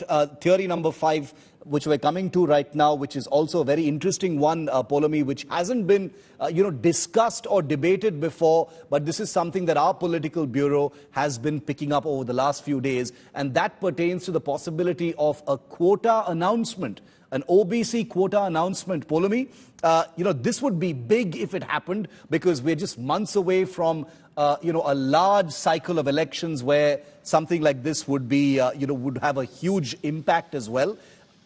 got theory number 5, which we're coming to right now, which is also a very interesting one, Polomi, which hasn't been, discussed or debated before. But this is something that our political bureau has been picking up over the last few days. And that pertains to the possibility of a quota announcement, an OBC quota announcement. Polomi, this would be big if it happened, because we're just months away from a large cycle of elections where something like this would be, would have a huge impact as well.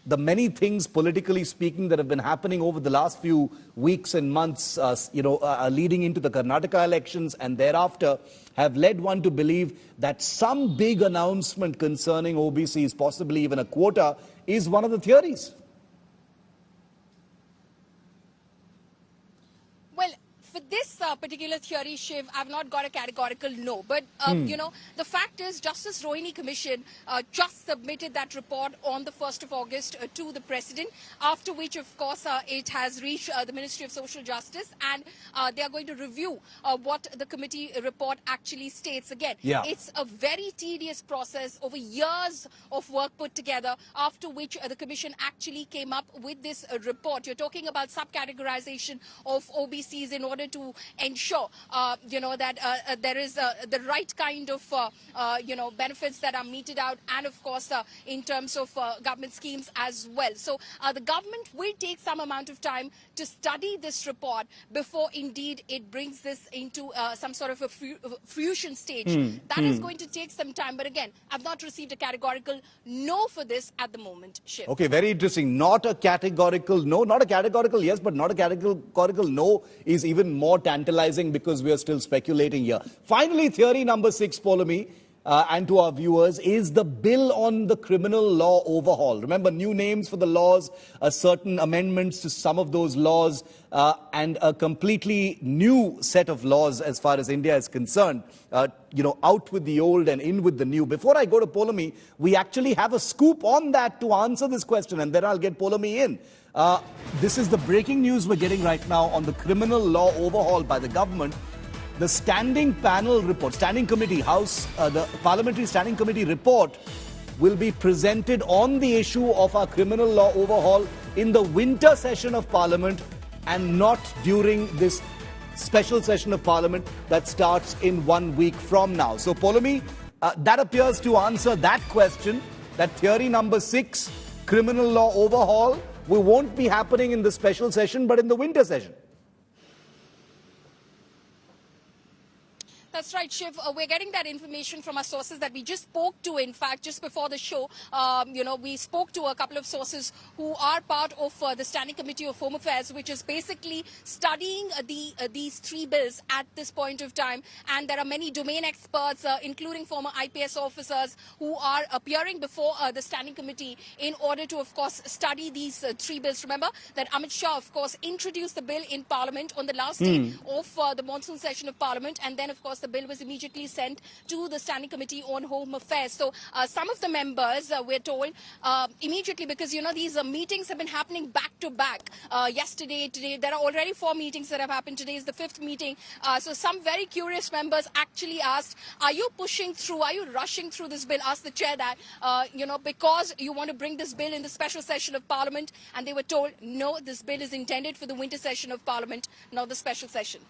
The many things, politically speaking, that have been happening over the last few weeks and months, leading into the Karnataka elections and thereafter, have led one to believe that some big announcement concerning OBCs, possibly even a quota, is one of the theories. For this particular theory, Shiv, I've not got a categorical no. But, the fact is, Justice Rohini Commission just submitted that report on the 1st of August to the President, after which, of course, it has reached the Ministry of Social Justice, and they are going to review what the committee report actually states. Again, it's a very tedious process over years of work put together, after which the Commission actually came up with this report. You're talking about subcategorization of OBCs in order to ensure, that there is the right kind of, benefits that are meted out, and of course, in terms of government schemes as well. So the government will take some amount of time to study this report before indeed it brings this into some sort of a fruition stage. That is going to take some time. But again, I've not received a categorical no for this at the moment, Shiv. Okay, very interesting. Not a categorical no, not a categorical yes, but not a categorical no is even more tantalizing, because we are still speculating here. Finally, theory number 6, Polomi, and to our viewers, is the bill on the criminal law overhaul. Remember, new names for the laws, certain amendments to some of those laws, and a completely new set of laws as far as India is concerned. Out with the old and in with the new. Before I go to Polomi, we actually have a scoop on that to answer this question, and then I'll get Polomi in. This is the breaking news we're getting right now on the criminal law overhaul by the government. The standing panel report, standing committee, the parliamentary standing committee report will be presented on the issue of our criminal law overhaul in the winter session of Parliament, and not during this special session of Parliament that starts in 1 week from now. So, Polomi, that appears to answer that question, that theory number 6, criminal law overhaul, won't be happening in the special session, but in the winter session. That's right, Shiv. We're getting that information from our sources that we just spoke to. In fact, just before the show, we spoke to a couple of sources who are part of the Standing Committee of Home Affairs, which is basically studying these 3 bills at this point of time. And there are many domain experts, including former IPS officers, who are appearing before the Standing Committee in order to, of course, study these 3 bills. Remember that Amit Shah, of course, introduced the bill in Parliament on the last day of the monsoon session of Parliament, and then, of course, the bill was immediately sent to the Standing Committee on Home Affairs. So some of the members, we're told, immediately, because, these meetings have been happening back to back. Yesterday, today, there are already 4 meetings that have happened. Today is the 5th meeting. So some very curious members actually asked, are you pushing through, are you rushing through this bill? Asked the chair that, because you want to bring this bill in the special session of Parliament. And they were told, no, this bill is intended for the winter session of Parliament, not the special session.